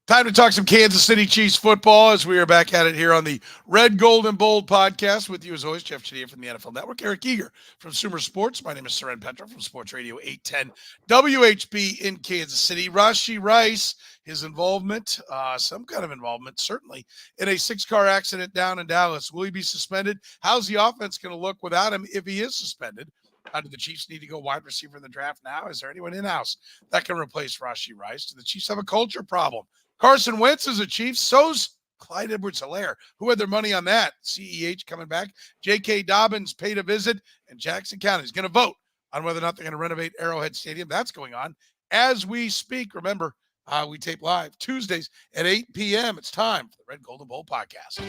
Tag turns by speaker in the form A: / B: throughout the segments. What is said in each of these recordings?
A: Time to talk some Kansas City Chiefs football as we are back at it here on the Red, Gold, and Bold podcast with you as always, Jeffri Chadiha from the NFL Network, Eric Eager from Sumer Sports. My name is Soren Petro from Sports Radio 810 WHB in Kansas City. Rashee Rice, his involvement, some kind of involvement, certainly, in a 6-car accident down in Dallas. Will he be suspended? How's the offense going to look without him if he is suspended? How do the Chiefs need to go wide receiver in the draft now? Is there anyone in-house that can replace Rashee Rice? Do the Chiefs have a culture problem? Carson Wentz is a Chief. So's Clyde Edwards-Helaire. Who had their money on that? CEH coming back. J.K. Dobbins paid a visit, and Jackson County is going to vote on whether or not they're going to renovate Arrowhead Stadium. That's going on as we speak. Remember, we tape live Tuesdays at 8 p.m. It's time for the Red, Gold, and Bold podcast.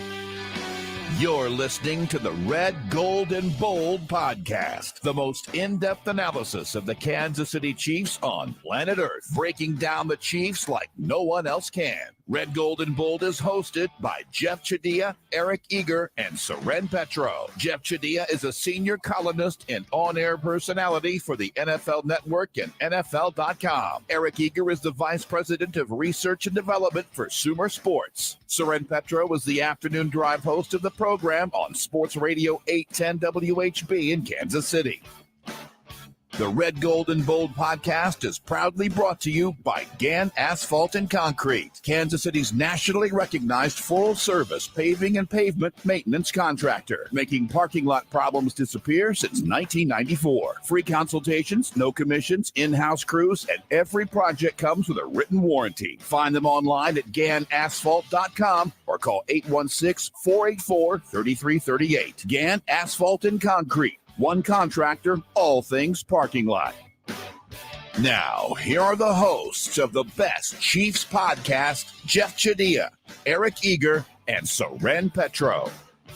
B: You're listening to the Red, Gold, and Bold podcast, the most in-depth analysis of the Kansas City Chiefs on planet Earth, breaking down the Chiefs like no one else can. Red, Gold, and Bold is hosted by Jeffri Chadiha, Eric Eager, and Soren Petro. Jeffri Chadiha is a senior columnist and on-air personality for the NFL Network and NFL.com. Eric Eager is the vice president of research and development for Sumer Sports. Soren Petro is the afternoon drive host of the program on Sports Radio 810 WHB in Kansas City. The Red, Gold, and Bold podcast is proudly brought to you by Gann Asphalt and Concrete, Kansas City's nationally recognized full-service paving and pavement maintenance contractor, making parking lot problems disappear since 1994. Free consultations, no commissions, in-house crews, and every project comes with a written warranty. Find them online at GannAsphalt.com or call 816-484-3338. Gann Asphalt and Concrete. One contractor, all things parking lot. Now, here are the hosts of the best Chiefs podcast, Jeffri Chadiha, Eric Eager, and Soren Petro.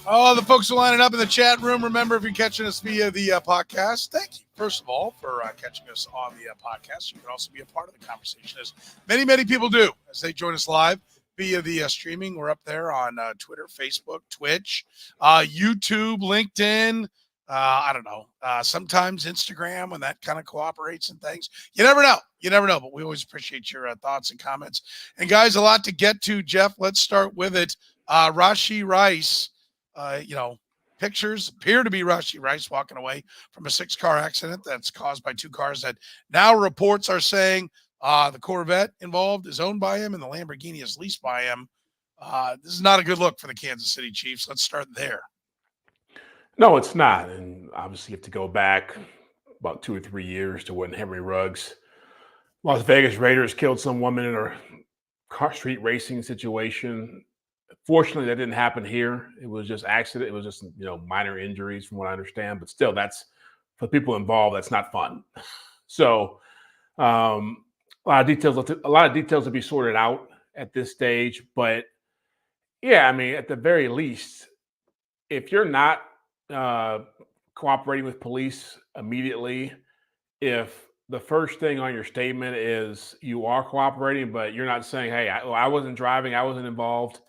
A: Oh, the folks are lining up in the chat room. Remember, if you're catching us via the podcast, thank you, first of all, for catching us on the podcast. You can also be a part of the conversation, as many, many people do, as they join us live via the streaming. We're up there on Twitter, Facebook, Twitch, YouTube, LinkedIn, I don't know, sometimes Instagram, when that kind of cooperates and things. You never know. But we always appreciate your thoughts and comments. And, guys, a lot to get to, Jeff. Let's start with it. Rashee Rice, pictures appear to be Rashee Rice walking away from a 6-car accident that's caused by 2 cars that now reports are saying the Corvette involved is owned by him and the Lamborghini is leased by him. This is not a good look for the Kansas City Chiefs. Let's start there.
C: No, it's not. And obviously you have to go back about 2 or 3 years to when Henry Ruggs, Las Vegas Raiders, killed some woman in a car street racing situation. Fortunately, that didn't happen here. It was just accident. It was just, minor injuries from what I understand. But still, that's, for the people involved, that's not fun. So a lot of details to be sorted out at this stage. But yeah, I mean, at the very least, if you're not cooperating with police immediately, if the first thing on your statement is you are cooperating, but you're not saying, hey, I wasn't driving, I wasn't involved,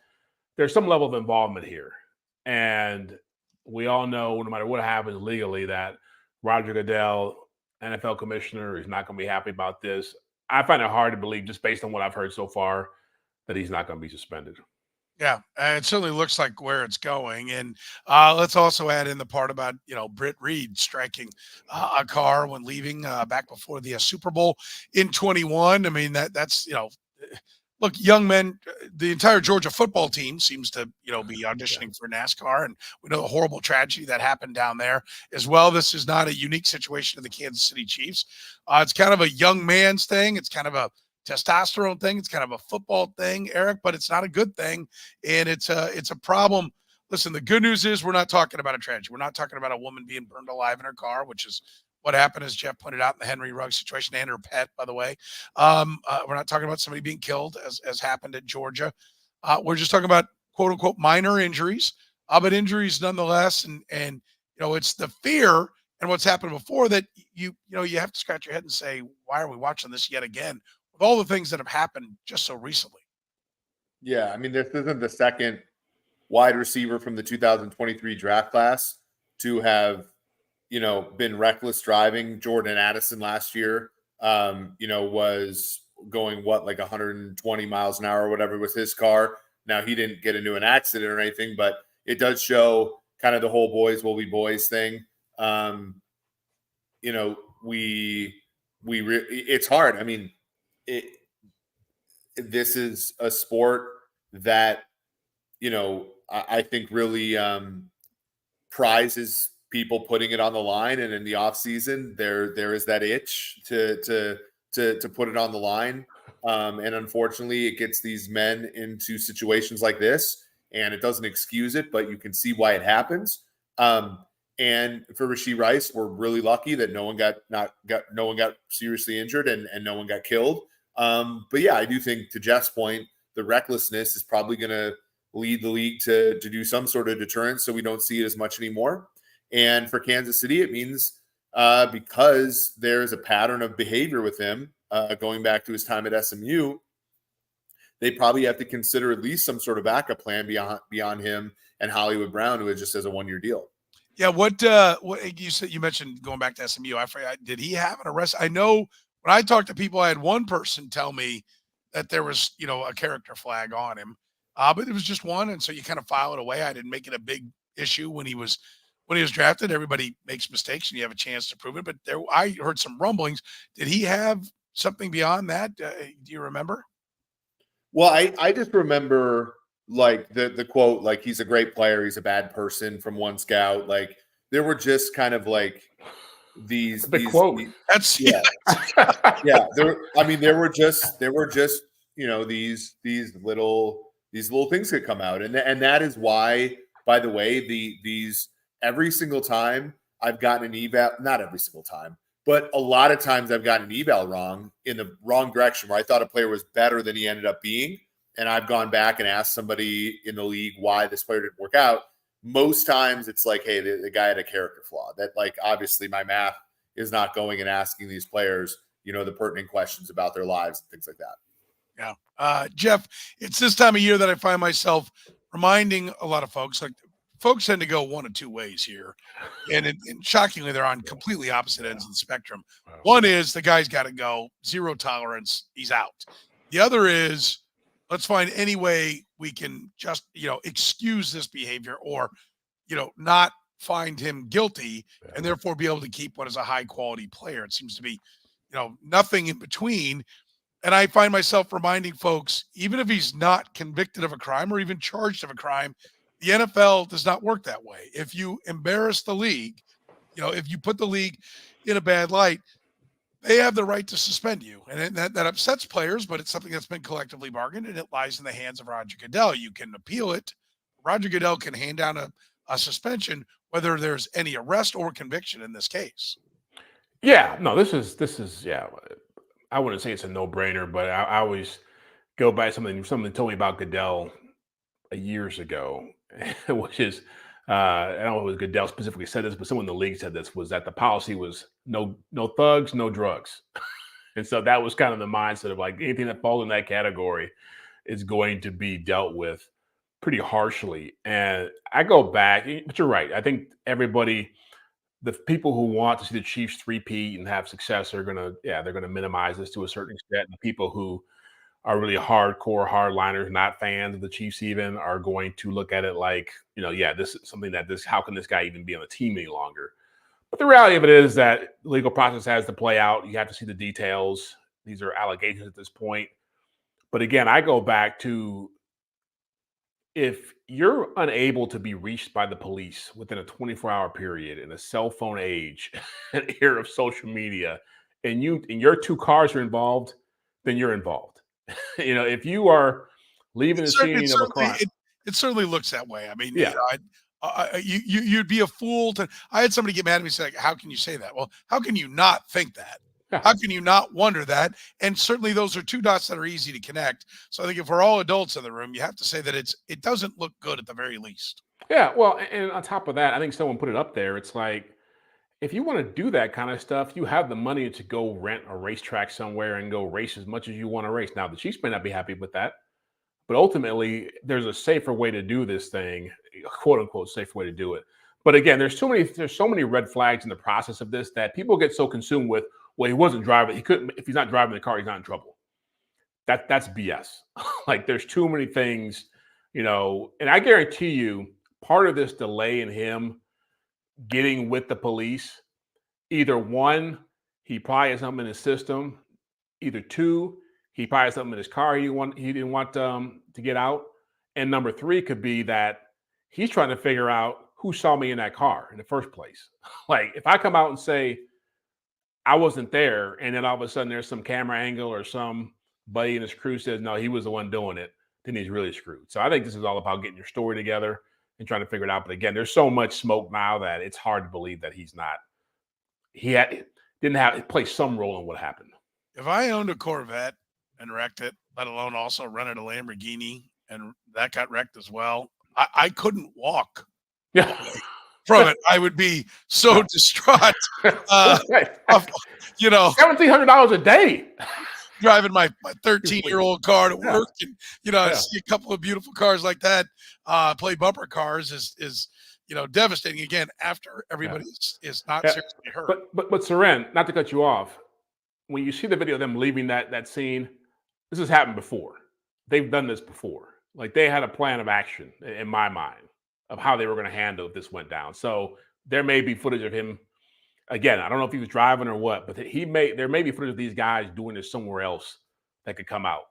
C: there's some level of involvement here. And we all know, no matter what happens legally, that Roger Goodell, NFL commissioner, is not going to be happy about this. I find it hard to believe, just based on what I've heard so far, that he's not going to be suspended.
A: Yeah, it certainly looks like where it's going. And let's also add in the part about, Britt Reed striking a car when leaving back before the Super Bowl in 21. I mean, that's, look, young men, the entire Georgia football team seems to, be auditioning for NASCAR. And we know the horrible tragedy that happened down there as well. This is not a unique situation of the Kansas City Chiefs. It's kind of a young man's thing. It's kind of a testosterone thing. It's kind of a football thing, Eric, but it's not a good thing. And it's a problem. Listen, the good news is we're not talking about a tragedy. We're not talking about a woman being burned alive in her car, which is what happened, as Jeff pointed out, in the Henry Ruggs situation, and her pet, by the way. We're not talking about somebody being killed, as happened at Georgia. We're just talking about, quote unquote, minor injuries, but injuries nonetheless. And it's the fear and what's happened before that you have to scratch your head and say, why are we watching this yet again? With all the things that have happened just so recently.
D: Yeah, I mean, this isn't the second wide receiver from the 2023 draft class to have, been reckless driving. Jordan Addison last year, was going like 120 miles an hour or whatever with his car. Now, he didn't get into an accident or anything, but it does show kind of the whole boys will be boys thing. It's hard. I mean, this is a sport that, I think really prizes people putting it on the line. And in the off season, there is that itch to put it on the line. And unfortunately, it gets these men into situations like this, and it doesn't excuse it, but you can see why it happens. And for Rashee Rice, we're really lucky that no one got seriously injured and no one got killed. But yeah, I do think, to Jeff's point, the recklessness is probably going to lead the league to do some sort of deterrence, so we don't see it as much anymore. And for Kansas City, it means because there's a pattern of behavior with him going back to his time at SMU, they probably have to consider at least some sort of backup plan beyond him and Hollywood Brown, who just has a 1-year deal.
A: Yeah, what you said, you mentioned going back to SMU. I forgot, did he have an arrest? I know when I talked to people, I had one person tell me that there was, a character flag on him, but it was just one, and so you kind of file it away. I didn't make it a big issue when he was drafted. Everybody makes mistakes, and you have a chance to prove it. But I heard some rumblings. Did he have something beyond that? Do you remember?
D: Well, I just remember like the quote, like, he's a great player, he's a bad person, from one scout. Like, there were just kind of like these
C: quote.
A: That's
D: yeah. Yeah. There were just these little things that come out. And that is why, by the way, these every single time I've gotten an eval, not every single time, but a lot of times I've gotten an eval wrong in the wrong direction, where I thought a player was better than he ended up being. And I've gone back and asked somebody in the league why this player didn't work out. Most times it's like, hey, the guy had a character flaw. That, like, obviously my math is not going and asking these players, the pertinent questions about their lives and things like that.
A: Yeah. Jeff, it's this time of year that I find myself reminding a lot of folks, like, folks tend to go one of two ways here. And shockingly, they're on completely opposite ends of the spectrum. One is the guy's got to go, zero tolerance, he's out. The other is, let's find any way we can just, excuse this behavior, or, not find him guilty and therefore be able to keep what is a high quality player. It seems to be, nothing in between. And I find myself reminding folks, even if he's not convicted of a crime or even charged of a crime, the NFL does not work that way. If you embarrass the league, if you put the league in a bad light, they have the right to suspend you. And that upsets players, but it's something that's been collectively bargained, and it lies in the hands of Roger Goodell. You can appeal it. Roger Goodell can hand down a suspension, whether there's any arrest or conviction in this case.
C: Yeah, no, this is, yeah, I wouldn't say it's a no-brainer, but I always go by something told me about Goodell years ago, which is, I don't know if it was Goodell specifically said this, but someone in the league said this, was that the policy was no thugs, no drugs. And so that was kind of the mindset of, like, anything that falls in that category is going to be dealt with pretty harshly. And I go back, but you're right. I think everybody, the people who want to see the Chiefs three-peat and have success are they're going to minimize this to a certain extent. And the people who are really hardcore hardliners, not fans of the Chiefs even, are going to look at it like, this is something how can this guy even be on the team any longer? But the reality of it is that the legal process has to play out. You have to see the details. These are allegations at this point. But again, I go back to, if you're unable to be reached by the police within a 24-hour period in a cell phone age, an era of social media, and your two cars are involved, then you're involved. If you are leaving the scene of a crime,
A: it certainly looks that way. I mean,
C: yeah.
A: You'd be a fool to. I had somebody get mad at me and say, "How can you say that?" Well, how can you not think that?
C: Yeah.
A: How can you not wonder that? And certainly, those are two dots that are easy to connect. So I think if we're all adults in the room, you have to say that it doesn't look good at the very least.
C: Yeah. Well, and on top of that, I think someone put it up there. It's like, if you want to do that kind of stuff, you have the money to go rent a racetrack somewhere and go race as much as you want to race. Now, the Chiefs may not be happy with that, but ultimately, there's a safer way to do this thing, quote unquote, safer way to do it. But again, there's so many red flags in the process of this that people get so consumed with, well, he wasn't driving. He couldn't, if he's not driving the car, he's not in trouble. that's BS. Like there's too many things, and I guarantee you part of this delay in him getting with the police, either one, he probably has something in his system, either two, he probably has something in his car he didn't want to get out. And number three could be that he's trying to figure out who saw me in that car in the first place. Like if I come out and say I wasn't there, and then all of a sudden there's some camera angle or somebody in his crew says, no, he was the one doing it, then he's really screwed. So I think this is all about getting your story together and trying to figure it out. But again, there's so much smoke now that it's hard to believe that didn't play some role in what happened.
A: If I owned a Corvette and wrecked it, let alone also rented a Lamborghini and that got wrecked as well, I couldn't walk from it. I would be so distraught.
C: $1,700 a day.
A: Driving my 13-year-old car to work, and I see a couple of beautiful cars like that. Play bumper cars is devastating. Again, after everybody is not seriously hurt.
C: But Soren, not to cut you off, when you see the video of them leaving that scene, this has happened before. They've done this before. Like they had a plan of action in my mind of how they were going to handle if this went down. So there may be footage of him. Again, I don't know if he was driving or what, but there may be footage of these guys doing this somewhere else that could come out.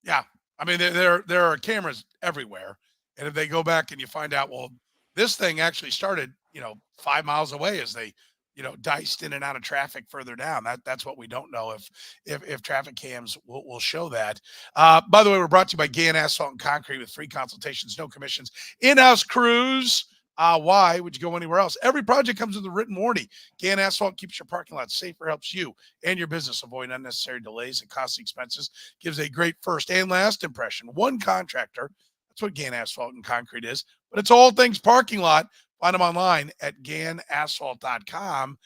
A: Yeah. I mean, there are cameras everywhere. And if they go back and you find out, well, this thing actually started, 5 miles away as they, diced in and out of traffic further down. That's what we don't know if traffic cams will show that. By the way, we're brought to you by Gann Asphalt and Concrete with free consultations, no commissions, in-house crews. Why would you go anywhere else? Every project comes with a written warranty. Gann Asphalt keeps your parking lot safer, helps you and your business avoid unnecessary delays and costly expenses, gives a great first and last impression. One contractor, that's what Gann Asphalt and Concrete is, but it's all things parking lot. Find them online at GannAsphalt.com.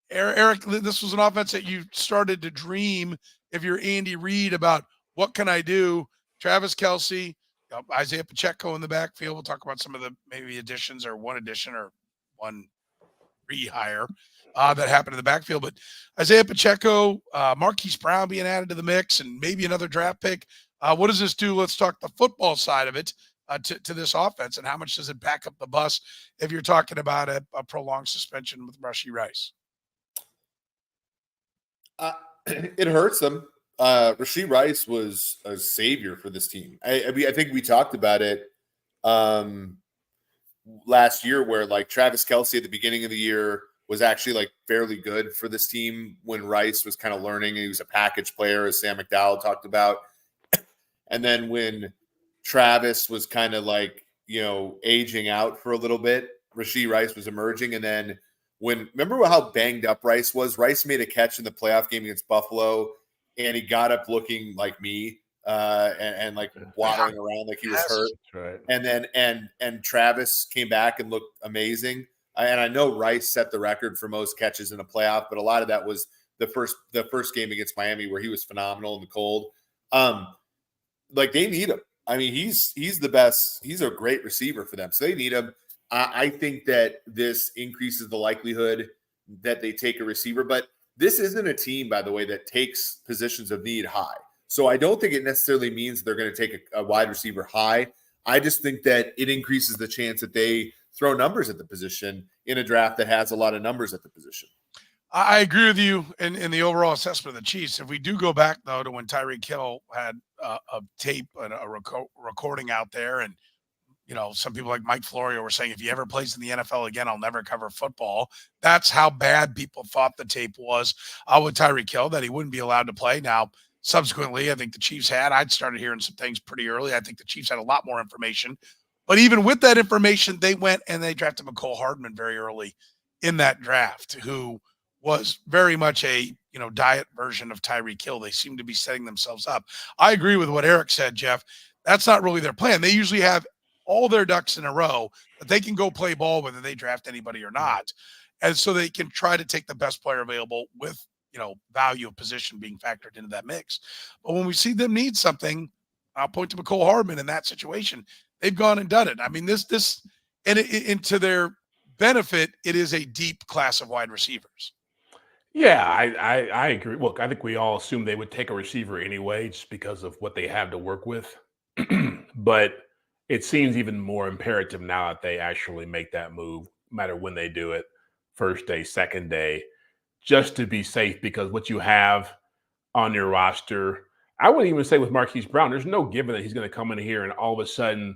A: Eric, this was an offense that you started to dream if you're Andy Reid about what can I do? Travis Kelce, Isaiah Pacheco in the backfield. We'll talk about some of the maybe additions or one addition or one rehire that happened in the backfield. But Isaiah Pacheco, Marquise Brown being added to the mix, and maybe another draft pick. What does this do? Let's talk the football side of it to this offense, and how much does it back up the bus if you're talking about a prolonged suspension with Rashee Rice?
D: It hurts them. Rashee Rice was a savior for this team. I mean, I think we talked about it last year where like Travis Kelce at the beginning of the year was actually like fairly good for this team when Rice was kind of learning. He was a package player, as Sam McDowell talked about. And then when Travis was kind of like, aging out for a little bit, Rashee Rice was emerging. And then remember how banged up Rice was? Rice made a catch in the playoff game against Buffalo, and he got up looking like me and like waddling around like he was hurt.
C: Right. And
D: then and Travis came back and looked amazing. And I know Rice set the record for most catches in a playoff, but a lot of that was the first game against Miami where he was phenomenal in the cold. Like they need him. I mean, he's the best. He's a great receiver for them, so they need him. I think that this increases the likelihood that they take a receiver, but this isn't a team, by the way, that takes positions of need high. So I don't think it necessarily means they're going to take a wide receiver high. I just think that it increases the chance that they throw numbers at the position in a draft that has a lot of numbers at the position.
A: I agree with you in the overall assessment of the Chiefs. If we do go back, though, to when Tyreek Hill had a tape and a recording out there, and, some people like Mike Florio were saying, if he ever plays in the NFL again, I'll never cover football. That's how bad people thought the tape was with Tyreek Hill, that he wouldn't be allowed to play. Now, subsequently, I think the Chiefs I'd started hearing some things pretty early. I think the Chiefs had a lot more information. But even with that information, they went and they drafted Mecole Hardman very early in that draft, who was very much a diet version of Tyreek Hill. They seem to be setting themselves up. I agree with what Eric said, Jeff. That's not really their plan. They usually have all their ducks in a row that they can go play ball whether they draft anybody or not. And so they can try to take the best player available with, value of position being factored into that mix. But when we see them need something, I'll point to Mecole Hardman in that situation. They've gone and done it. I mean, and to their benefit, it is a deep class of wide receivers.
C: Yeah, I agree. Look, I think we all assumed they would take a receiver anyway, just because of what they have to work with. But it seems even more imperative now that they actually make that move, no matter when they do it, first day, second day, just to be safe. Because what you have on your roster, I wouldn't even say with Marquise Brown, there's no given that he's going to come in here and all of a sudden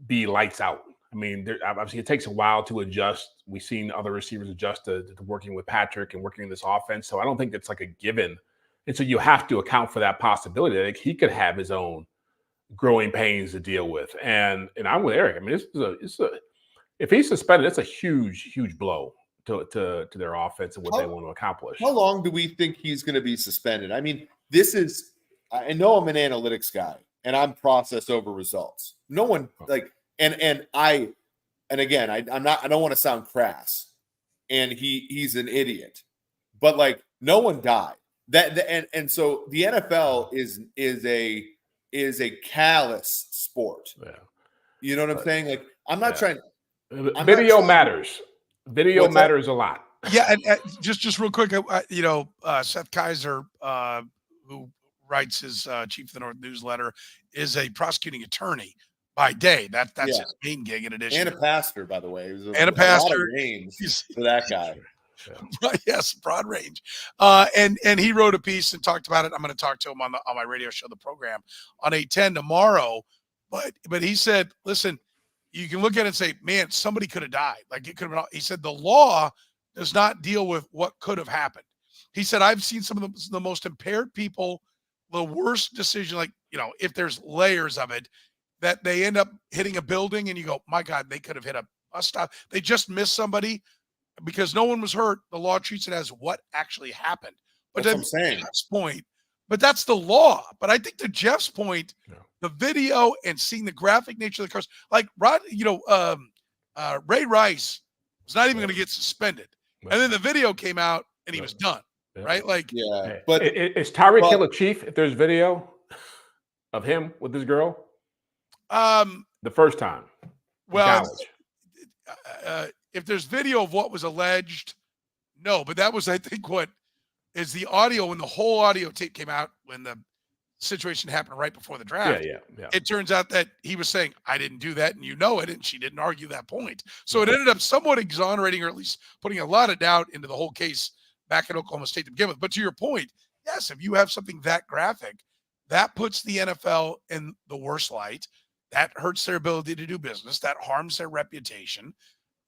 C: be lights out. I mean, obviously it takes a while to adjust. We've seen other receivers adjust to working with Patrick and working in this offense. So I don't think it's like a given. And so you have to account for that possibility that he could have his own growing pains to deal with. And I'm with Eric. I mean, if he's suspended, it's a huge blow to their offense and what they want to accomplish.
D: How long do we think he's going to be suspended? I mean, I know I'm an analytics guy and I'm process over results. No one and again, I don't want to sound crass, and he's an idiot, but like no one died. And so the NFL is a callous sport.
C: Yeah.
D: You know what I'm saying? Like I'm not trying.
C: Video matters. Video matters a lot.
A: Yeah, and just real quick, Seth Kaiser, who writes his Chief of the North newsletter, is a prosecuting attorney by day. That's his main gig. In addition,
D: and a pastor, by the way,
A: and a pastor.
D: A lot of range for that guy.
A: Right, yes, broad range. And he wrote a piece and talked about it. I'm going to talk to him on my radio show, The Program, on 810 tomorrow. But he said, listen, you can look at it and say, man, somebody could have died. Like it could have been. He said the law does not deal with what could have happened. He said, I've seen some of the most impaired people, the worst decision, like, if there's layers of it, that they end up hitting a building and you go, my God, they could have hit a bus stop. They just missed somebody because no one was hurt. The law treats it as what actually happened. But
D: that's what I'm saying.
A: Jeff's point, but that's the law. But I think to Jeff's point, the video and seeing the graphic nature of the cars, like Ray Rice was not even going to get suspended. And then the video came out and he was done. Right? Like,
C: yeah. But is Tyreek Hill a chief if there's video of him with this girl? The first time.
A: Well, if there's video of what was alleged, no. But that was, I think, what is the audio when the whole audio tape came out when the situation happened right before the draft.
C: Yeah.
A: It turns out that he was saying, I didn't do that, and and she didn't argue that point. So it ended up somewhat exonerating, or at least putting a lot of doubt into the whole case back in Oklahoma State to begin with. But to your point, yes, if you have something that graphic, that puts the NFL in the worst light. That hurts their ability to do business. That harms their reputation.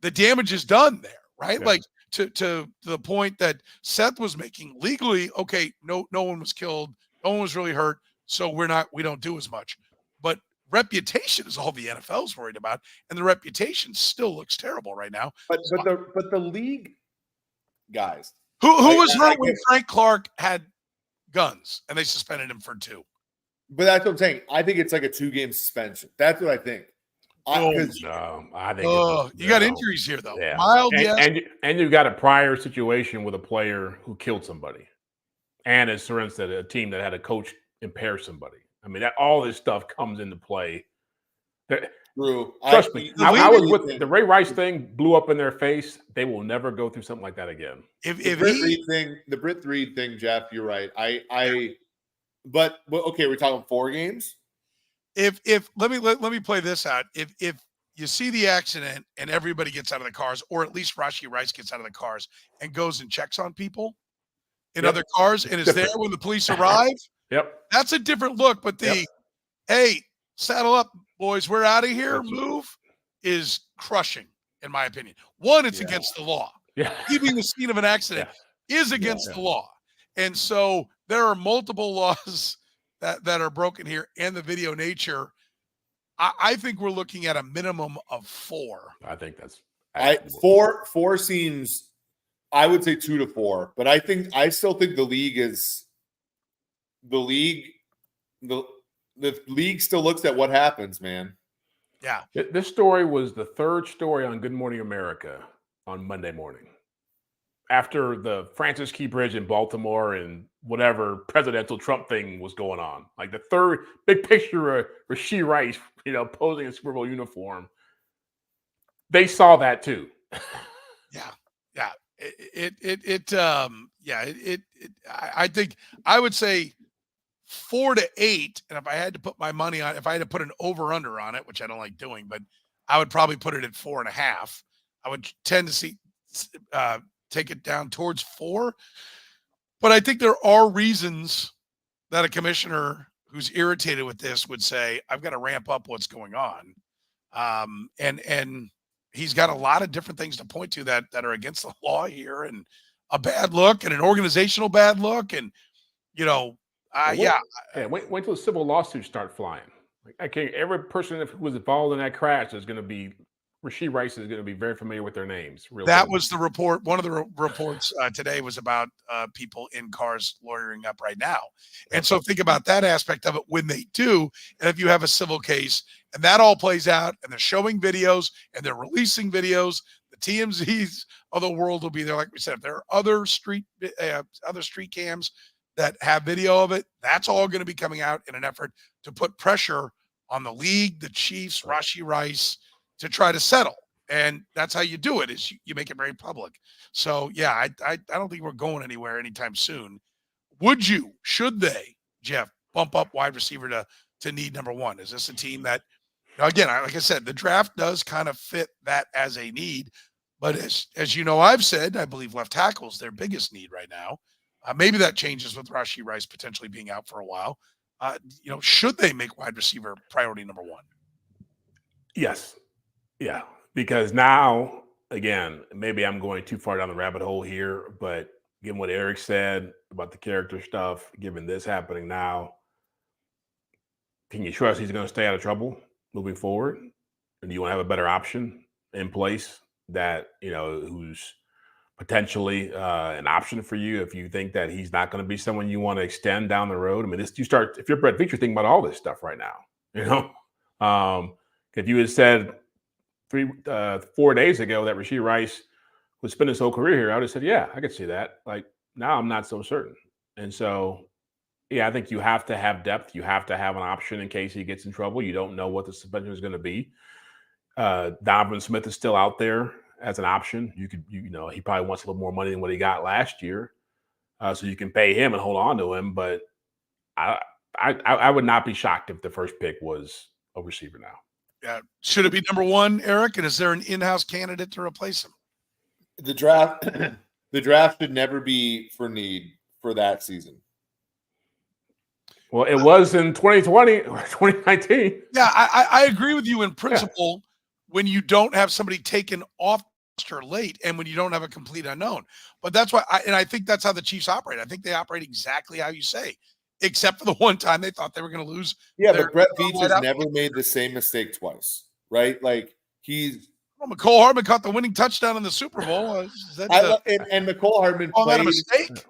A: The damage is done there, right? Yeah. Like to the point that Seth was making legally, okay, no one was killed. No one was really hurt. So we don't do as much. But reputation is all the NFL's worried about. And the reputation still looks terrible right now.
D: But the league guys.
A: Who was hurt when Frank Clark had guns and they suspended him for 2?
D: But that's what I'm saying. I think it's like a 2-game suspension. That's what I think.
C: I think
A: you got injuries here though.
C: Yeah.
A: Mild, yes.
C: And you've got a prior situation with a player who killed somebody, and as Soren said, a team that had a coach impair somebody. I mean, all this stuff comes into play.
D: True.
C: Trust me. I was with the Ray Rice thing blew up in their face. They will never go through something like that again.
D: The Britt Reed thing, Jeff, you're right. But okay, we're talking 4 games.
A: If let me play this out. If you see the accident and everybody gets out of the cars, or at least Rashee Rice gets out of the cars and goes and checks on people in other cars and is there when the police arrive. That's a different look. But hey, saddle up, boys, we're out of here. Move is crushing, in my opinion. One, it's against the law. Leaving the scene of an accident is against the law. And so there are multiple laws that are broken here, and the video nature. I think we're looking at a minimum of 4.
C: I think that's
D: 4 seems. I would say 2 to 4, but I still think the league still looks at what happens, man.
A: Yeah,
C: this story was the 3rd story on Good Morning America on Monday morning. After the Francis Key Bridge in Baltimore and whatever presidential Trump thing was going on, like the 3rd big picture of Rashee Rice, posing a Super Bowl uniform, they saw that too.
A: Yeah. I think I would say 4 to 8. And if I had to put my money on, if I had to put an over under on it, which I don't like doing, but I would probably put it at 4.5. I would tend to see take it down towards 4. But I think there are reasons that a commissioner who's irritated with this would say, I've got to ramp up what's going on. And he's got a lot of different things to point to that are against the law here, and a bad look and an organizational bad look. And, wait
C: till the civil lawsuits start flying. Every person who was involved in that crash is going to be, Rashee Rice is going to be very familiar with their names.
A: That was the report. One of the reports today was about people in cars lawyering up right now. And so think about that aspect of it when they do. And if you have a civil case and that all plays out and they're showing videos and they're releasing videos, the TMZs of the world will be there. Like we said, if there are other street cams that have video of it, that's all going to be coming out in an effort to put pressure on the league, the Chiefs, Rashee Rice, to try to settle. And that's how you do it, is you make it very public. So, yeah, I don't think we're going anywhere anytime soon. Should they, Jeff, bump up wide receiver to need number 1? Is this a team that, again, like I said, the draft does kind of fit that as a need. But as you know, I've said, I believe left tackle is their biggest need right now. Maybe that changes with Rashee Rice potentially being out for a while. Should they make wide receiver priority number 1?
C: Yes. Yeah, because now, again, maybe I'm going too far down the rabbit hole here, but given what Eric said about the character stuff, given this happening now, can you trust he's going to stay out of trouble moving forward? And do you want to have a better option in place that, who's potentially an option for you if you think that he's not going to be someone you want to extend down the road? I mean, if you're Brett Veach, you're thinking about all this stuff right now, if you had said 4 days ago that Rashee Rice would spend his whole career here, I would have said, yeah, I could see that. Like, now I'm not so certain. And so, yeah, I think you have to have depth. You have to have an option in case he gets in trouble. You don't know what the suspension is going to be. Dobbins Smith is still out there as an option. He probably wants a little more money than what he got last year. So you can pay him and hold on to him. But I would not be shocked if the first pick was a receiver now.
A: Yeah. Should it be number 1, Eric? And is there an in-house candidate to replace him?
D: The draft should never be for need for that season.
C: Well, it was in 2020 or 2019.
A: Yeah, I agree with you in principle when you don't have somebody taken off late and when you don't have a complete unknown. But that's why I think that's how the Chiefs operate. I think they operate exactly how you say, except for the one time they thought they were going to lose.
D: Yeah, but Brett Veach has never made the same mistake twice, right? Like
A: McCole Hardman caught the winning touchdown in the Super Bowl.
D: And McCole Hardman
A: played a mistake.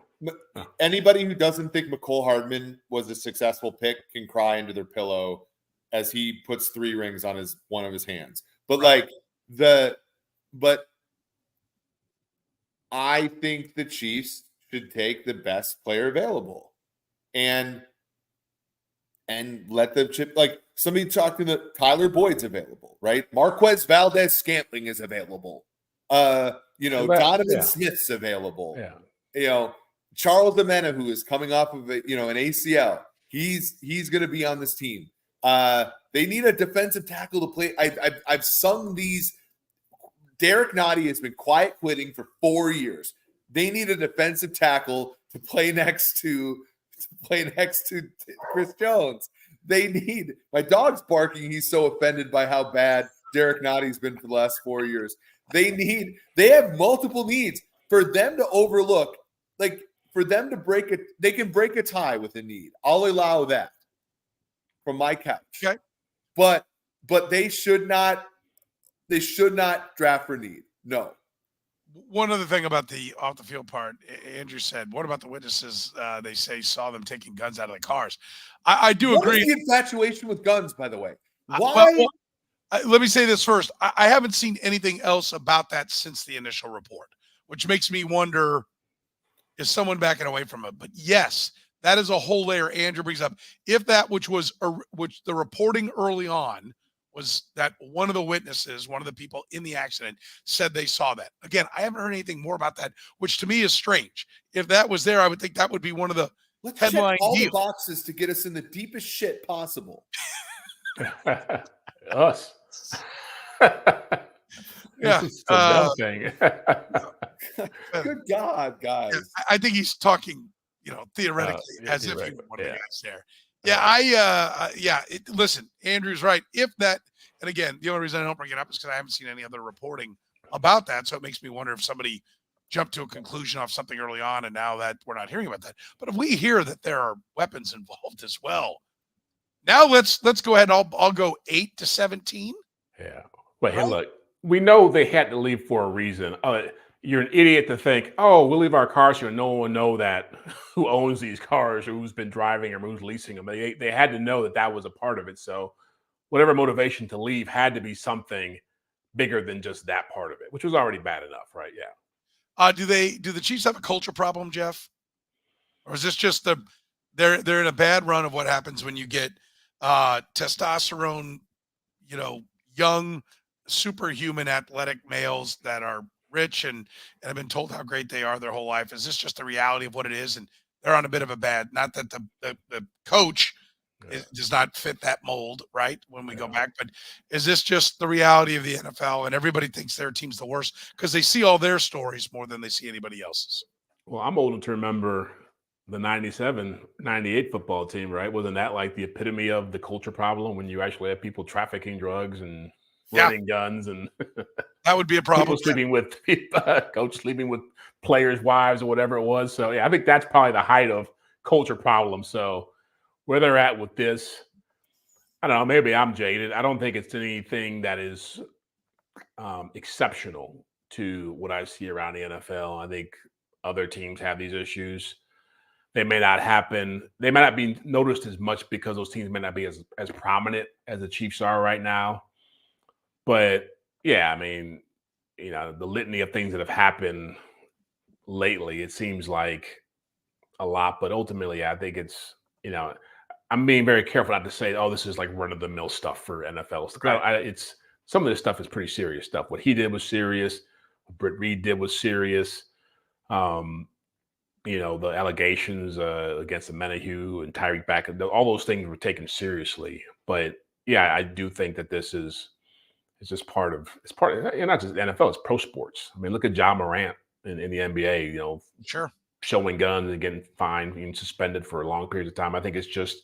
D: Anybody who doesn't think McCole Hardman was a successful pick can cry into their pillow as he puts 3 rings on one of his hands. But but I think the Chiefs should take the best player available and let them chip. Like, somebody talked to the Tyler Boyd's available, right? Marquez Valdez-Scantling is available. Donovan Smith's available.
C: Yeah.
D: Charles Amena, who is coming off of an ACL, he's going to be on this team. They need a defensive tackle to play. I've sung these. Derek Nottie has been quiet quitting for 4 years. They need a defensive tackle to play next to Chris Jones. They need. My dog's barking. He's so offended by how bad Derek Nottie's been for the last 4 years. They have multiple needs for them to overlook. Like, for them to break it, they can break a tie with a need. I'll allow that from my couch.
A: Okay.
D: But they should not draft for need. No.
A: One other thing about the off the field part, Andrew said, what about the witnesses they say saw them taking guns out of the cars? I do agree.
D: What is the infatuation with guns, by the way? Why?
A: Let me say this first. I haven't seen anything else about that since the initial report, which makes me wonder, is someone backing away from it? But yes, that is a whole layer Andrew brings up. If that which the reporting early on was that one of the witnesses, one of the people in the accident, said they saw that. Again, I haven't heard anything more about that, which to me is strange. If that was there, I would think that would be one of the
D: Let's
A: headline
D: check all
A: deals.
D: the boxes to get us in the deepest shit possible.
C: Us.
A: Yeah,
C: This is a dumb thing.
D: Good God, guys.
A: Yeah, I think he's talking, theoretically, as if he was one of the guys there. Yeah, listen, Andrew's right. If that, and again, the only reason I don't bring it up is because I haven't seen any other reporting about that. So it makes me wonder if somebody jumped to a conclusion off something early on, and now that we're not hearing about that. But if we hear that there are weapons involved as well, now let's go ahead. I'll go 8 to 17.
C: Yeah. But hey, look, we know they had to leave for a reason. You're an idiot to think, oh, we'll leave our cars here and no one will know that who owns these cars or who's been driving or who's leasing them. They had to know that was a part of it. So whatever motivation to leave had to be something bigger than just that part of it, which was already bad enough, right? Yeah.
A: Do the Chiefs have a culture problem, Jeff? Or is this just they're in a bad run of what happens when you get testosterone, young, superhuman athletic males that are rich and have been told how great they are their whole life? Is this just the reality of what it is? And they're on a bit of a bad, not that the coach does not fit that mold, right? When we go back, but is this just the reality of the NFL and everybody thinks their team's the worst because they see all their stories more than they see anybody else's?
C: Well, I'm old enough to remember the 97, 98 football team, right? Wasn't that like the epitome of the culture problem when you actually have people trafficking drugs and running guns and
A: that would be a problem.
C: People sleeping with coach sleeping with players' wives or whatever it was. So yeah, I think that's probably the height of culture problem. So where they're at with this, I don't know. Maybe I'm jaded. I don't think it's anything that is exceptional to what I see around the NFL. I think other teams have these issues. They may not happen. They may not be noticed as much because those teams may not be as prominent as the Chiefs are right now. But yeah, I mean, the litany of things that have happened lately, it seems like a lot. But ultimately, I think it's, I'm being very careful not to say, oh, this is like run-of-the-mill stuff for NFL. It's some of this stuff is pretty serious stuff. What he did was serious. What Britt Reed did was serious. The allegations against the Menahue and Tyreek Back, all those things were taken seriously. But yeah, I do think that this is. It's just part of not just NFL, it's pro sports. I mean, look at John Morant in the NBA,
A: sure,
C: showing guns and getting fined, being suspended for long periods of time. I think it's just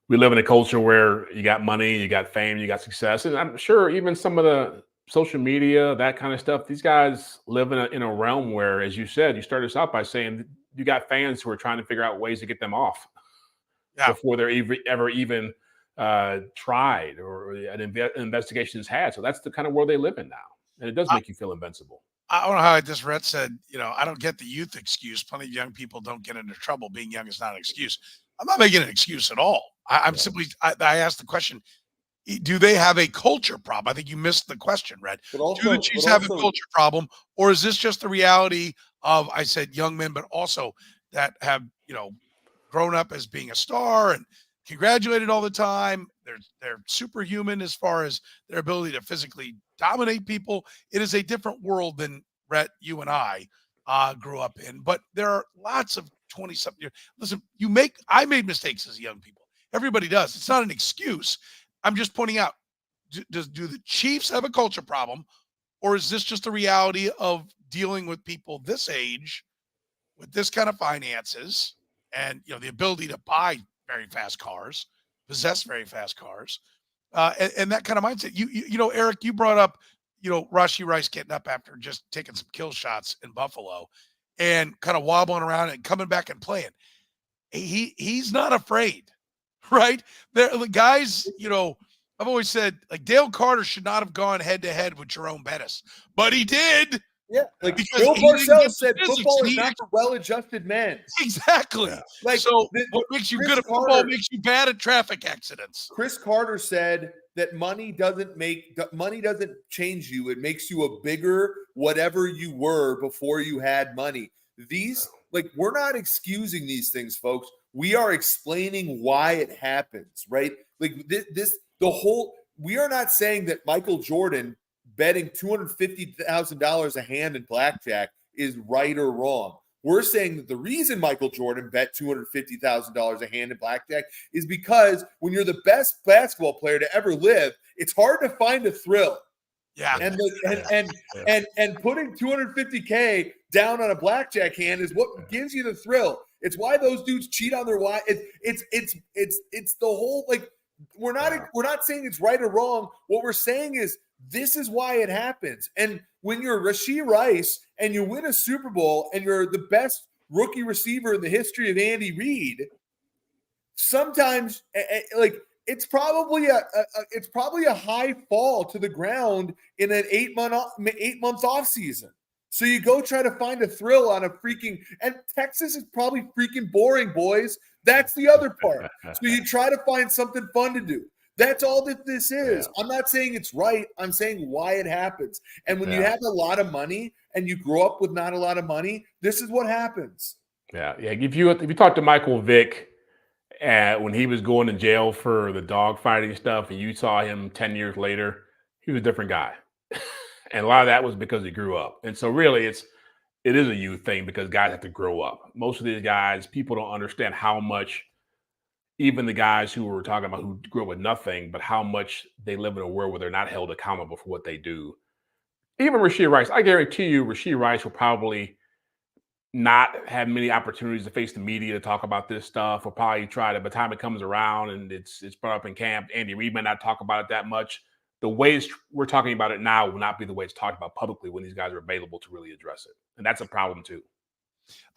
C: we live in a culture where you got money, you got fame, you got success. And I'm sure even some of the social media, that kind of stuff, these guys live in a realm where, as you said, you started us out by saying you got fans who are trying to figure out ways to get them off before they're ever even tried or an investigation is had. So that's the kind of world they live in now. And it does make you feel invincible.
A: I don't know how this Rhett said, I don't get the youth excuse. Plenty of young people don't get into trouble. Being young is not an excuse. I'm not making an excuse at all. I asked the question, do they have a culture problem? I think you missed the question, Rhett. Do the Chiefs have a culture problem? Or is this just the reality of, I said young men, but also that have, grown up as being a star and congratulated all the time. They're superhuman as far as their ability to physically dominate people. It is a different world than Rhett, you and I grew up in. But there are lots of 20-something years. Listen, I made mistakes as young people. Everybody does. It's not an excuse. I'm just pointing out, do the Chiefs have a culture problem, or is this just the reality of dealing with people this age with this kind of finances and the ability to buy very fast cars, possess very fast cars, and that kind of mindset. Eric, you brought up, Rashee Rice getting up after just taking some kill shots in Buffalo and kind of wobbling around and coming back and playing. He's not afraid, right? The guys, I've always said, like, Dale Carter should not have gone head to head with Jerome Bettis, but he did.
D: Yeah, like Bill Parcells said, football is not for well-adjusted men.
A: Exactly. Yeah. Like, so what makes you good at football makes you bad at traffic accidents.
D: Chris Carter said that money doesn't change you. It makes you a bigger whatever you were before you had money. We're not excusing these things, folks. We are explaining why it happens, right? Like the whole we are not saying that Michael Jordan betting $250,000 a hand in blackjack is right or wrong. We're saying that the reason Michael Jordan bet $250,000 a hand in blackjack is because when you're the best basketball player to ever live, it's hard to find a thrill.
A: Yeah.
D: And putting $250K down on a blackjack hand is what gives you the thrill. It's why those dudes cheat on their wife. It's the whole, like, we're not saying it's right or wrong. What we're saying is this is why it happens. And when you're Rashee Rice and you win a Super Bowl and you're the best rookie receiver in the history of Andy Reid, sometimes like it's probably a high fall to the ground in an 8 months off season. So you go try to find a thrill on a freaking, and Texas is probably freaking boring, boys. That's the other part. So you try to find something fun to do. That's all that this is. Yeah. I'm not saying it's right. I'm saying why it happens. And when you have a lot of money and you grow up with not a lot of money, this is what happens.
C: Yeah. If you talk to Michael Vick when he was going to jail for the dog fighting stuff, and you saw him 10 years later, he was a different guy. And a lot of that was because he grew up. And so really it is a youth thing because guys have to grow up. Most of these guys, people don't understand how much, even the guys who were talking about who grew up with nothing, but how much they live in a world where they're not held accountable for what they do. Even Rashee Rice, I guarantee you Rashee Rice will probably not have many opportunities to face the media to talk about this stuff, or probably try to, by the time it comes around and it's brought up in camp, Andy Reid may not talk about it that much. The ways we're talking about it now will not be the way it's talked about publicly when these guys are available to really address it. And that's a problem too.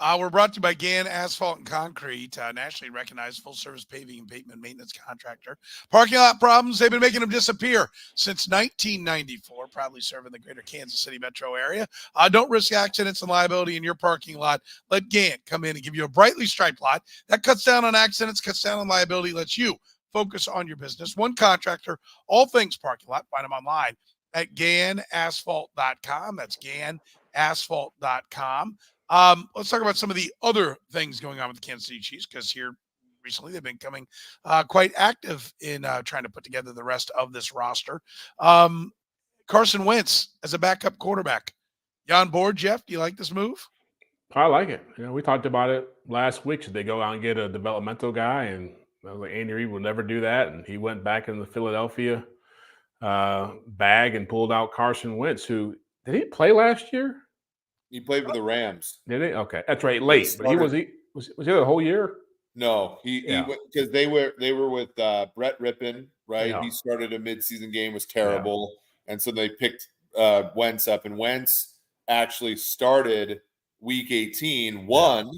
A: We're brought to you by Gann Asphalt and Concrete, nationally recognized full-service paving and pavement maintenance contractor. Parking lot problems, they've been making them disappear since 1994, proudly serving the greater Kansas City metro area. Don't risk accidents and liability in your parking lot. Let Gann come in and give you a brightly striped lot. That cuts down on accidents, cuts down on liability, lets you focus on your business. One contractor, all things parking lot. Find them online at GannAsphalt.com. That's GannAsphalt.com. Let's talk about some of the other things going on with the Kansas City Chiefs, because here recently they've been coming quite active in trying to put together the rest of this roster. Carson Wentz as a backup quarterback. You on board, Jeff? Do you like this move?
C: I like it. We talked about it last week. Should they go out and get a developmental guy? And I was like, Andy Reid will never do that. And he went back in the Philadelphia bag and pulled out Carson Wentz, who did he play last year?
D: He played for the Rams.
C: Did he? Okay, that's right. Late, but was he the whole year?
D: No, he because they were with Brett Rippon, right? Yeah. He started a midseason game, was terrible, and so they picked Wentz up, and Wentz actually started Week 18, won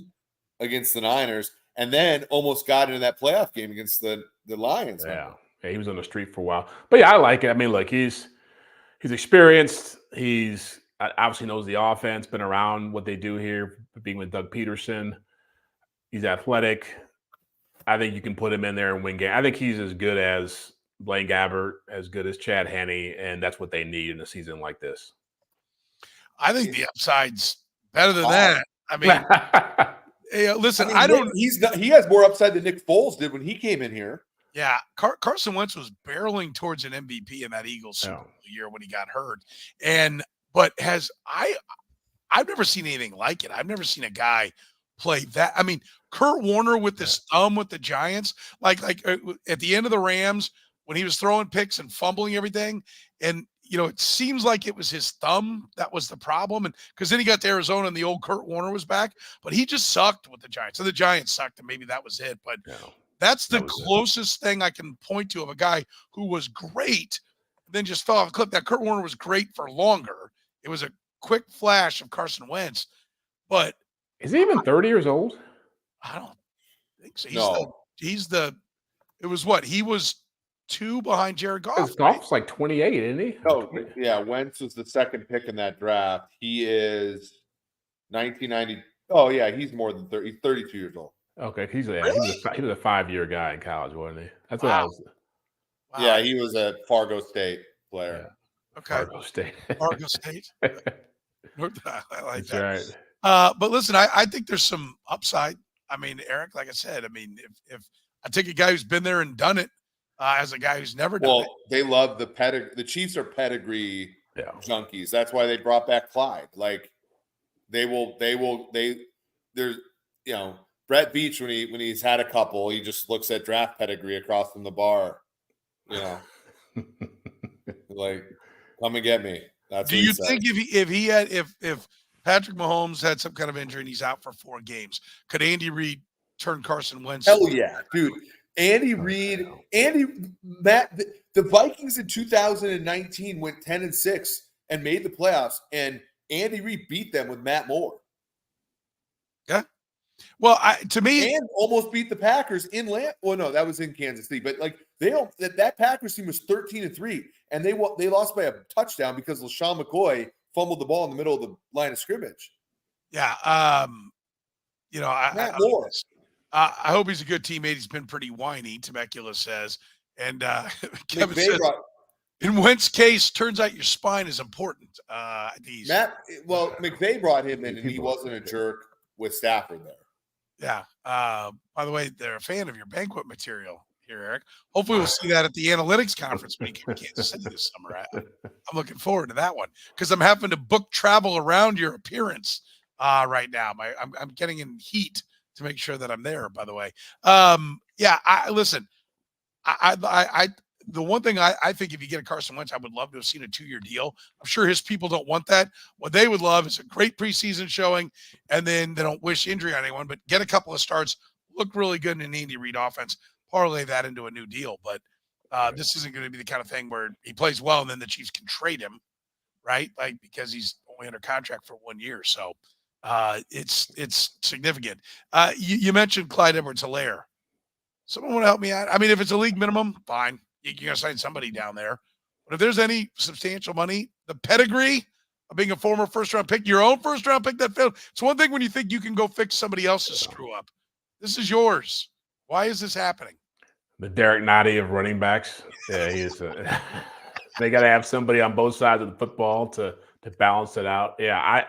D: against the Niners, and then almost got into that playoff game against the Lions.
C: Yeah, he was on the street for a while, but I like it. I mean, look, he's experienced. He's obviously knows the offense, been around what they do here, being with Doug Peterson. He's athletic. I think you can put him in there and win game. I think he's as good as Blaine Gabbert, as good as Chad Henne, and that's what they need in a season like this.
A: I think the upside's better than that. I mean, hey, listen,
D: he has more upside than Nick Foles did when he came in here.
A: Yeah, Carson Wentz was barreling towards an MVP in that Eagles Super Bowl year when he got hurt, But I've never seen anything like it. I've never seen a guy play that. I mean, Kurt Warner with this thumb with the Giants, like at the end of the Rams when he was throwing picks and fumbling everything. And, it seems like it was his thumb that was the problem. And because then he got to Arizona and the old Kurt Warner was back, but he just sucked with the Giants. So the Giants sucked and maybe that was it. But that's the closest thing I can point to of a guy who was great, then just fell off a cliff. That Kurt Warner was great for longer. It was a quick flash of Carson Wentz, but
C: is he even 30 years old?
A: I don't think so. It was what? He was 2 behind Jared Goff.
C: Goff's like 28, isn't he?
D: Oh, yeah. Wentz was the second pick in that draft. He is 1990. Oh, yeah. He's more than 30. He's 32 years old.
C: Okay. He was a 5-year guy in college, wasn't he? That's what I was.
A: Wow.
D: Yeah, he was a Fargo State player.
C: Yeah.
A: Okay.
C: Fargo State.
A: Fargo State. I like
C: That's
A: that.
C: Right.
A: But listen, I think there's some upside. I mean, Eric, like I said, if I take a guy who's been there and done it, as a guy who's never done it.
D: Well, they love the pedigree. The Chiefs are pedigree junkies. That's why they brought back Clyde. Like there's Brett Beach when he's had a couple, he just looks at draft pedigree across from the bar, like come and get me. That's
A: Do you think if Patrick Mahomes had some kind of injury and he's out for 4 games, could Andy Reid turn Carson Wentz?
D: Hell yeah, dude. Andy Reid, the Vikings in 2019 went 10-6 and made the playoffs, and Andy Reid beat them with Matt Moore.
A: Yeah. Well, to me,
D: and almost beat the Packers in Well, no, that was in Kansas City, but like that Packers team was 13-3, and they lost by a touchdown because LaShawn McCoy fumbled the ball in the middle of the line of scrimmage.
A: Yeah.
D: Matt Moore.
A: I hope he's a good teammate. He's been pretty whiny, Temecula says. And Kevin says, in Wentz's case, turns out your spine is important.
D: McVay brought him in, and he wasn't a jerk with Stafford there.
A: Yeah. By the way, they're a fan of your banquet material here, Eric. Hopefully we'll see that at the analytics conference when you come to Kansas City this summer. I'm looking forward to that one because I'm having to book travel around your appearance right now. I'm getting in heat to make sure that I'm there, by the way. Listen, the one thing I think if you get a Carson Wentz, I would love to have seen a 2-year deal. I'm sure his people don't want that. What they would love is a great preseason showing, and then they don't wish injury on anyone, but get a couple of starts, look really good in an Andy Reid offense, parlay that into a new deal. But this isn't going to be the kind of thing where he plays well and then the Chiefs can trade him, right? Like because he's only under contract for 1 year. So it's significant. You mentioned Clyde Edwards-Helaire. Someone want to help me out? I mean, if it's a league minimum, fine. You're going to sign somebody down there. But if there's any substantial money, the pedigree of being a former first-round pick, your own first-round pick that failed. It's one thing when you think you can go fix somebody else's screw-up. This is yours. Why is this happening?
C: The Derek Nottie of running backs. Yeah, he is. They got to have somebody on both sides of the football to balance it out. Yeah, I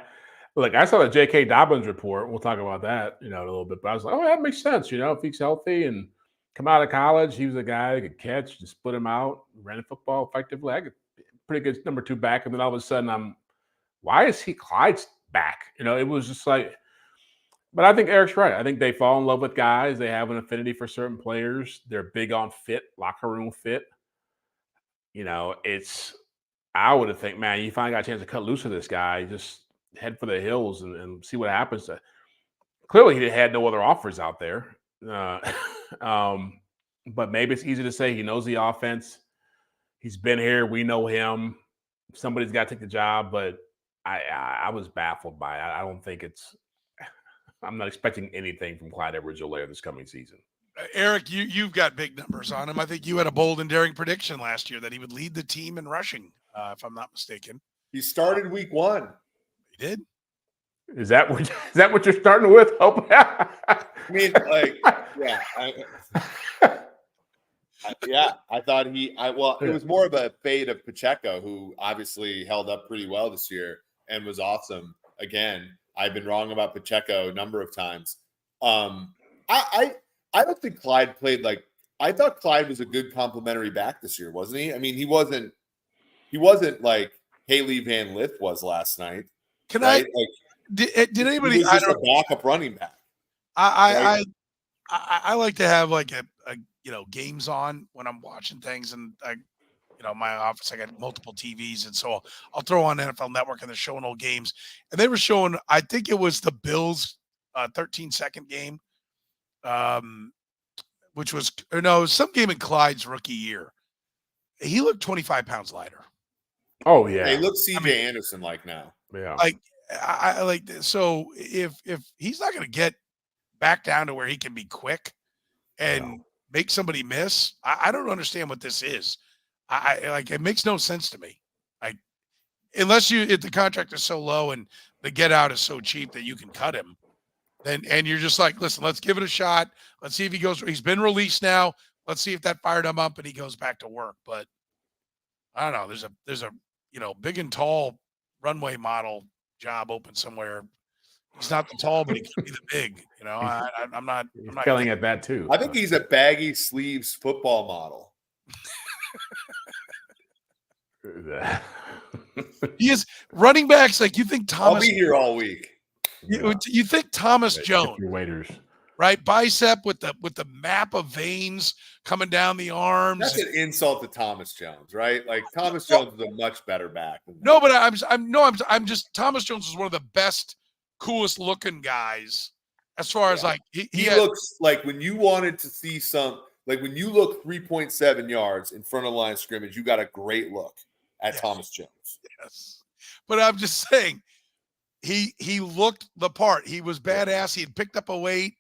C: saw the J.K. Dobbins report. We'll talk about that, in a little bit. But I was like, oh, that makes sense. If he's healthy and come out of college, he was a guy that could catch, just put him out, ran the football effectively. I could pretty good number 2 back. And then all of a sudden, why is he Clyde's back? It was just like, but I think Eric's right. I think they fall in love with guys. They have an affinity for certain players. They're big on fit, locker room fit. I would have think, man, you finally got a chance to cut loose with this guy. Just head for the hills and see what happens. Clearly, he had no other offers out there. But maybe it's easy to say he knows the offense. He's been here. We know him. Somebody's got to take the job, but I was baffled by it. I don't think I'm not expecting anything from Clyde Edwards-Helaire this coming season.
A: Eric, you've got big numbers on him. I think you had a bold and daring prediction last year that he would lead the team in rushing, if I'm not mistaken.
D: He started week 1.
A: He did.
C: Is that what you're starting with? Hope.
D: I mean, like, yeah. I thought it was more of a fade of Pacheco, who obviously held up pretty well this year and was awesome. Again, I've been wrong about Pacheco a number of times. I don't think Clyde played I thought Clyde was a good complimentary back this year, wasn't he? I mean, he wasn't like Haley Van Lith was last night.
A: Did anybody?
D: He was just a backup running back.
A: I like to have like a games on when I'm watching things, and my office I got multiple TVs, and so I'll throw on NFL Network and they're showing old games, and they were showing, I think it was the Bills 13-second game, which was some game in Clyde's rookie year. He looked 25 pounds lighter.
C: Oh yeah,
D: he looks CJ Anderson like now.
C: Yeah,
A: I like so if he's not going to get back down to where he can be quick and make somebody miss, I don't understand what this is. It makes no sense to me. Unless if the contract is so low and the get out is so cheap that you can cut him, and you're just like, listen, let's give it a shot. Let's see if he goes. He's been released now. Let's see if that fired him up and he goes back to work. But I don't know. There's a big and tall runway model job open somewhere. He's not the tall, but he could be the big. I'm not
C: failing at that too.
D: I think he's a baggy sleeves football model.
A: He is running backs like you think
D: I'll
A: Thomas.
D: be here all week.
A: You think Thomas Jones,
C: your waiters,
A: right? Bicep with the map of veins coming down the arms.
D: That's an insult to Thomas Jones, right? Like Thomas Jones is a much better back than that.
A: No, but I'm just Thomas Jones is one of the best, coolest looking guys. As far as like
D: he looks like when you wanted to see when you look 3.7 yards in front of the line of scrimmage, you got a great look at Thomas Jones.
A: Yes, but I'm just saying he looked the part. He was badass. He had picked up a weight.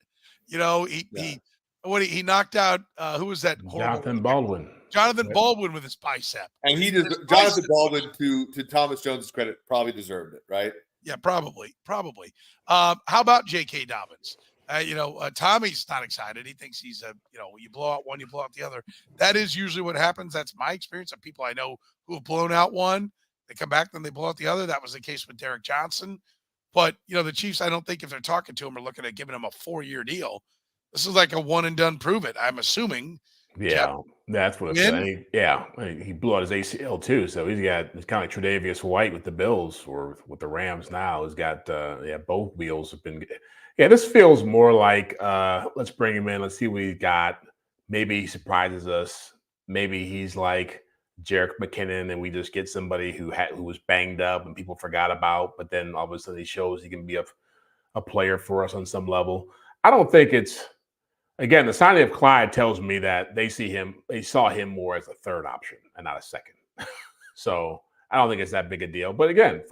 A: You know, he knocked out who was that?
C: Jonathan Baldwin.
A: Jonathan Baldwin with his bicep.
D: And Jonathan Baldwin, to Thomas Jones' credit, probably deserved it, right?
A: Yeah, probably. How about J.K. Dobbins? Tommy's not excited. He thinks he's you blow out one, you blow out the other. That is usually what happens. That's my experience of people I know who have blown out one. They come back, then they blow out the other. That was the case with Derek Johnson. But, the Chiefs, I don't think if they're talking to him, are looking at giving him a 4-year deal. This is like a one and done prove it, I'm assuming.
C: Yeah, that's what it's he blew out his ACL too. So it's kind of like Tre'Davious White with the Bills or with the Rams now. He's got both wheels have been. Yeah, this feels more like let's bring him in. Let's see what he's got. Maybe he surprises us. Maybe he's like Jerick McKinnon, and we just get somebody who was banged up and people forgot about. But then all of a sudden he shows he can be a player for us on some level. I don't think it's. Again, the signing of Clyde tells me that they saw him more as a third option and not a second. So I don't think it's that big a deal. But again,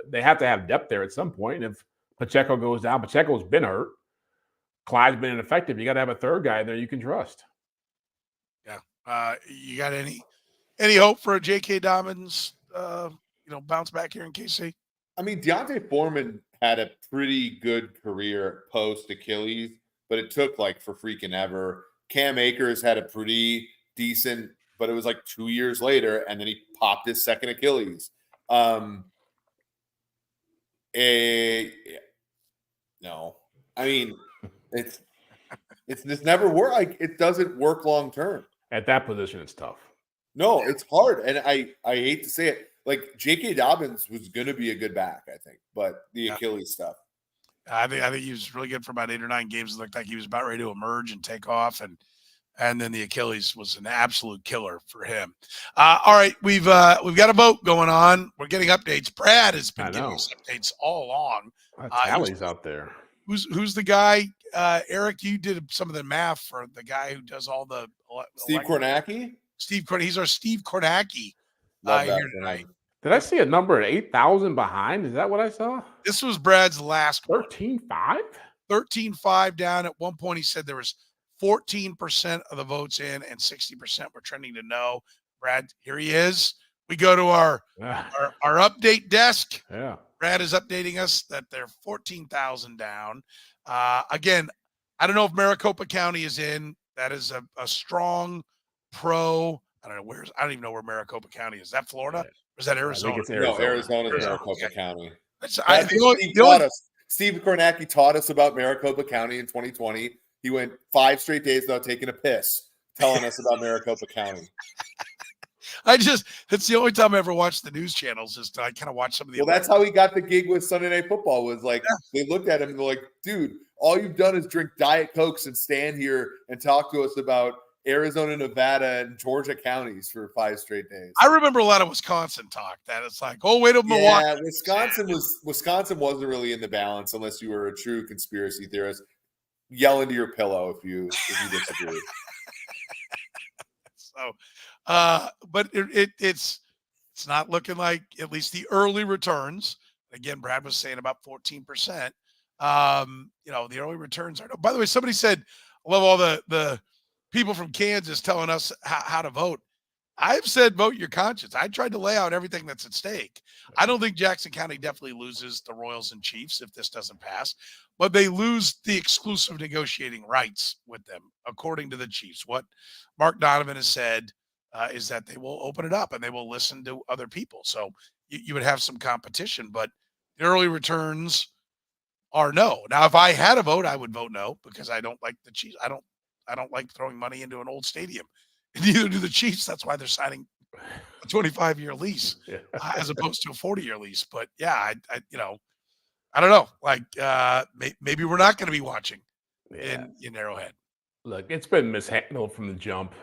C: they have to have depth there at some point. If Pacheco goes down, Pacheco's been hurt. Clyde's been ineffective. You got to have a third guy there you can trust.
A: Yeah. You got any hope for a J.K. Dobbins, bounce back here in KC?
D: I mean, D'Onta Foreman had a pretty good career post Achilles. But it took for freaking ever. Cam Akers had a pretty decent, but it was 2 years later, and then he popped his second Achilles. No, I mean, it's just never work. It doesn't work long term.
C: At that position, it's tough.
D: No, it's hard, and I hate to say it. J.K. Dobbins was going to be a good back, I think, but the Achilles stuff.
A: I think he was really good for about 8 or 9 games. It looked like he was about ready to emerge and take off, and then the Achilles was an absolute killer for him. All right, we've got a vote going on. We're getting updates. Brad has been giving us updates all along.
C: Tally's out there.
A: Who's the guy? Eric, you did some of the math for the guy who does all the
D: Steve Kornacki.
A: He's our Steve Kornacki
D: here
A: tonight.
C: Did I see a number at 8,000 behind? Is that what I saw?
A: This was Brad's last
C: 13.5?
A: 13.5 down. At one point, he said there was 14% of the votes in and 60% were trending to no. Brad, here he is. We go to our update desk.
C: Yeah.
A: Brad is updating us that they're 14,000 down. Again, I don't know if Maricopa County is in. That is a strong pro. I don't even know where Maricopa County is. Is that Florida? Or is that Arizona?
C: I think it's Arizona.
D: No, Arizona's Maricopa County.
A: Steve
D: Kornacki taught us about Maricopa County in 2020. He went 5 straight days without taking a piss, telling us about Maricopa County.
A: It's the only time I ever watched the news channels. Is I kind of watch some of the.
D: Well, that's how he got the gig with Sunday Night Football. Was they looked at him and they're like, "Dude, all you've done is drink Diet Cokes and stand here and talk to us about Arizona, Nevada, and Georgia counties for 5 straight days."
A: I remember a lot of Wisconsin talk. That it's like, oh, wait till Milwaukee.
D: Yeah, Wisconsin wasn't really in the balance unless you were a true conspiracy theorist. Yell into your pillow if you disagree.
A: So, but it's not looking like, at least the early returns. Again, Brad was saying about 14%. The early returns are. By the way, somebody said, I love all the people from Kansas telling us how to vote. I've said vote your conscience. I tried to lay out everything that's at stake. I don't think Jackson County definitely loses the Royals and Chiefs if this doesn't pass, but they lose the exclusive negotiating rights with them, according to the Chiefs. What Mark Donovan has said is that they will open it up and they will listen to other people. So you would have some competition, but the early returns are no. Now, if I had a vote, I would vote no because I don't like the Chiefs. I don't like throwing money into an old stadium. Neither do the Chiefs. That's why they're signing a 25-year lease
C: Yeah.
A: as opposed to a 40-year lease. But yeah, I I don't know. Like maybe we're not going to be watching
C: Yeah.
A: in Arrowhead.
C: Look, it's been mishandled from the jump.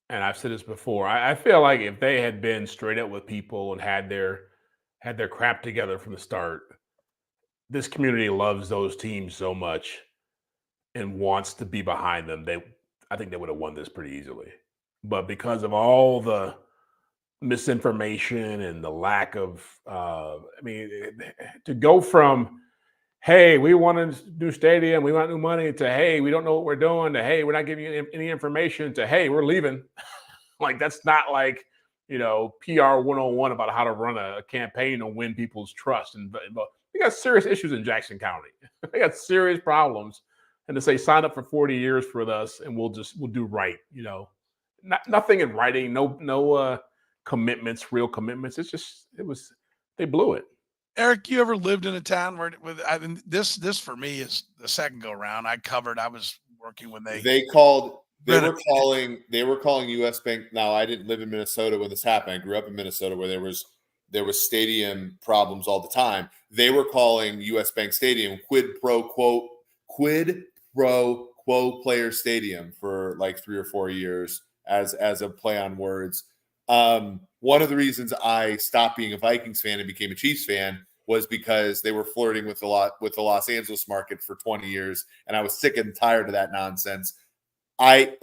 C: And I've said this before. I feel like if they had been straight up with people and had their crap together from the start, this community loves those teams so much and wants to be behind them. I think they would have won this pretty easily. But because of all the misinformation and the lack of, to go from, hey, we want a new stadium, we want new money, to, hey, we don't know what we're doing, to, hey, we're not giving you any information, to, hey, we're leaving. Like, that's not like, PR 101 about how to run a campaign and win people's trust. And we got serious issues in Jackson County. They got serious problems. And to say, sign up for 40 years for us and we'll do right, nothing in writing, no commitments, real commitments. They blew it.
A: Eric, you ever lived in a town where this for me is the second go around. I was working when they were calling US Bank. Now, I didn't live in Minnesota when this happened. I grew up in Minnesota where there was stadium problems all the time. They were calling US Bank Stadium quid pro quo player stadium for like 3 or 4 years as a play on words. One of the reasons I stopped being a Vikings fan and became a Chiefs fan was because they were flirting with the Los Angeles market for 20 years, and I was sick and tired of that nonsense. They're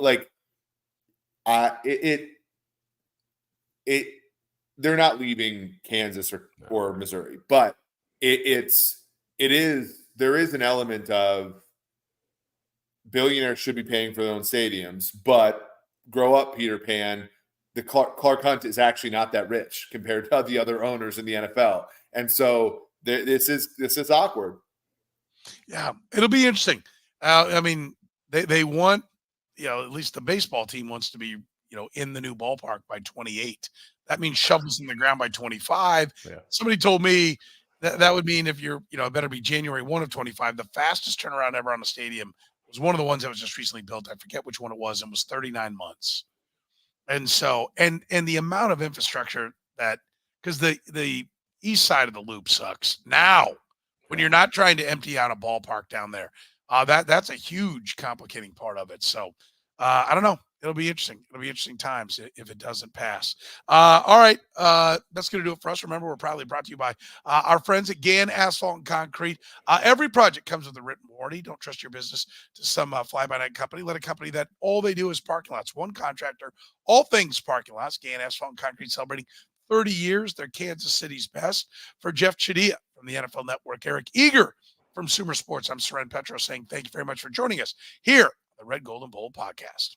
A: not leaving Kansas or Missouri, but there is an element of billionaires should be paying for their own stadiums, but grow up, Peter Pan. The Clark Hunt is actually not that rich compared to the other owners in the NFL. And so this is awkward. Yeah, it'll be interesting. They want, at least the baseball team wants to be, in the new ballpark by 28. That means shovels in the ground by 25.
C: Yeah.
A: Somebody told me that would mean if you're, it better be January 1 of 25. The fastest turnaround ever on a stadium was one of the ones that was just recently built. I forget which one it was. It was 39 months. And so, and the amount of infrastructure because the east side of the loop sucks now when you're not trying to empty out a ballpark down there. That's a huge complicating part of it. So I don't know. It'll be interesting. It'll be interesting times if it doesn't pass. All right. That's going to do it for us. Remember, we're proudly brought to you by our friends at Gann Asphalt and Concrete. Every project comes with a written warranty. Don't trust your business to some fly-by-night company. Let a company that all they do is parking lots. One contractor, all things parking lots. Gann Asphalt and Concrete celebrating 30 years. They're Kansas City's best. For Jeffri Chadiha from the NFL Network, Eric Eager from Sumer Sports, I'm Soren Petro saying thank you very much for joining us here on the Red, Gold, and Bold podcast.